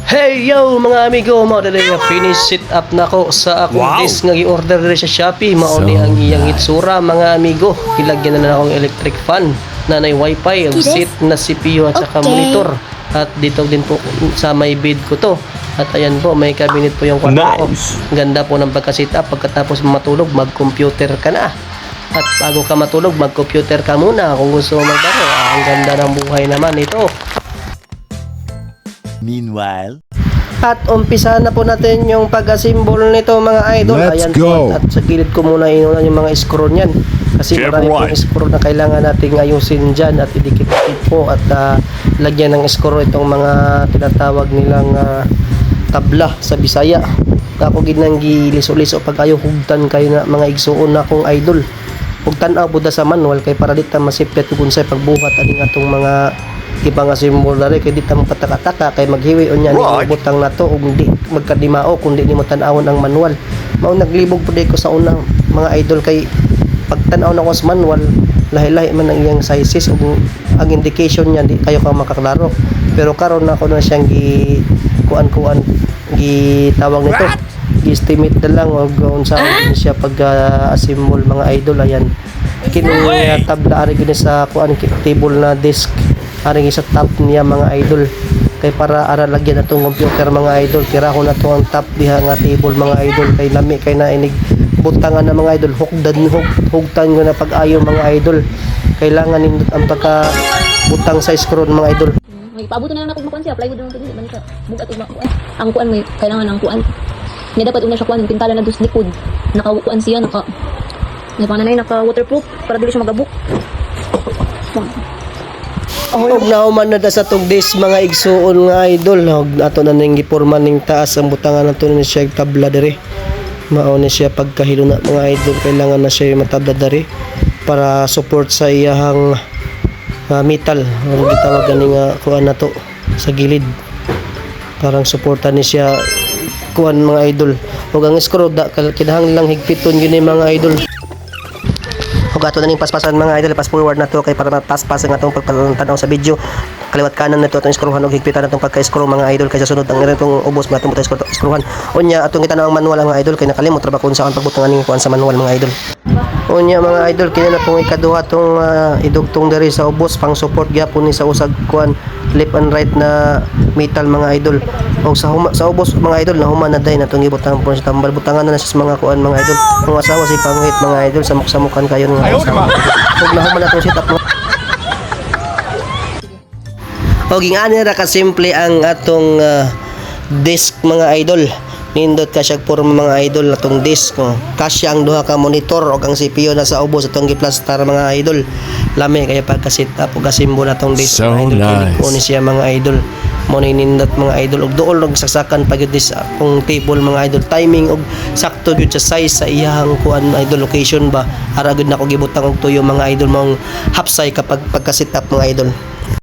Hey yo mga amigo, mao diri nga finish sit up nako sa akong disk nga gi-order diri sa Shopee. Mao ni ang iyang itsura mga amigo. Ilagyan na akong electric fan, nanay wifi, ang seat na CPU at saka monitor. At dito din po sa may bed ko to. At ayan po, may cabinet po yung kwarto ko. Ganda po ng pagka-sit up. Pagkatapos matulog, mag-computer ka na. At bago ka matulog, mag-computer ka muna kung gusto mo maglaro. Ang ganda ng buhay naman ito. Meanwhile, at umpisa na po natin yung pag-assemble nito mga idol. Let's Ayan go. po, at sa gilid ko muna inunan yung mga screw niyan. Kasi marami pong screw na kailangan nating ayusin dyan at idikit-dikit po at lagyan ng screw itong mga tinatawag nilang tabla sa Bisaya. Ako ginang gilis-ulis o pag ayaw hugtan kayo na mga igsuon na akong idol. Hugtan buda sa manual kay para dita masipyat kung sa pagbuhat aning atong mga ibang assemble dali kay dita magpataka-taka kay maghiwi unya ni butang nato ug di magkadimao kundi ni mo tan-awon ang manual. Mao naglibog pud ko sa unang mga idol kay pagtan-aw na ko sa manual lahi-lahi man ang iyang sizes ug ang indication niya di kayo ka makaklaro. Pero karon na ko na siyang kuan gitawag nito gi-estimate na lang og unsa siya pag assemble mga idol. Ayan kining tabla ari gini sa kuan table na disk ari sa top niya mga idol kay para ara lagyan atong computer mga idol. Tira ko na to ang top diha nga table mga idol kay lami kay nainig butangan na mga idol hugtan ko na pag-ayo mga idol. Kailangan nindot ang pagka butang sa screw mga idol. May paabot na lang ako makuan siya plywood na dili man siya bugat ug makuan. Ang kuan may kailangan ang kuan. Nya dapat una siya kuan pintala na dus likod. Naka-kuan siya naka waterproof para dili siya magabuk. Og nauman na sa tong disk mga igsuon nga idol. Ato na ning giporma ning taas ang butangan nato ni siya tabla diri. Mao ni siya pagkahilo na mga idol kailangan na siya matabla diri para support sa iyahang metal. Ang gitawag ganing kuan nato sa gilid. Parang suporta ni siya kuan mga idol. Ug ang screw kinahanglan lang higpiton gini mga idol. Ug ato na ning paspasan mga idol, pass forward na to kay para mapaspas ang atong pagtanaw sa video. Kaliwat kanan na to atong screwhan ug higpitan natong pagka-screw mga idol kay sa sunod ang itong ubos matong screwhan. Unya atong kitanaw ang manual mga idol kay nakalimot ra ba kung saan pagbutang aning kuan sa manual mga idol. Unya mga idol kini na tong ikaduha tong idugtong diri sa ubos pang support gyapon ni sa usag kuan left and right na metal mga idol. Og sa ubos mga idol na human na day natong gibutang po sa tambal butangan na sa mga kuan mga idol. Ang asawa si pangit mga idol samok-samukan kayo nga. Og nahuman na tong setup mo. Og ingani ra ka simple ang atong disk mga idol. Nindot ka siya porma mga idol atong disk kasya ang duha ka monitor og ang CPU na sa ubos atong giplastar mga idol. Lami kaya pagka-set up og asimbol atong disk So mga idol. nice. Kuni siya mga idol. Mo nindot mga idol og duol og saksakan pag dis akong table mga idol. Timing og sakto gyud sa size sa iyang kuan idol location ba. Ara gyud nako gibutang og tuyo mga idol mong hapsay kapag pagka-set up mga idol.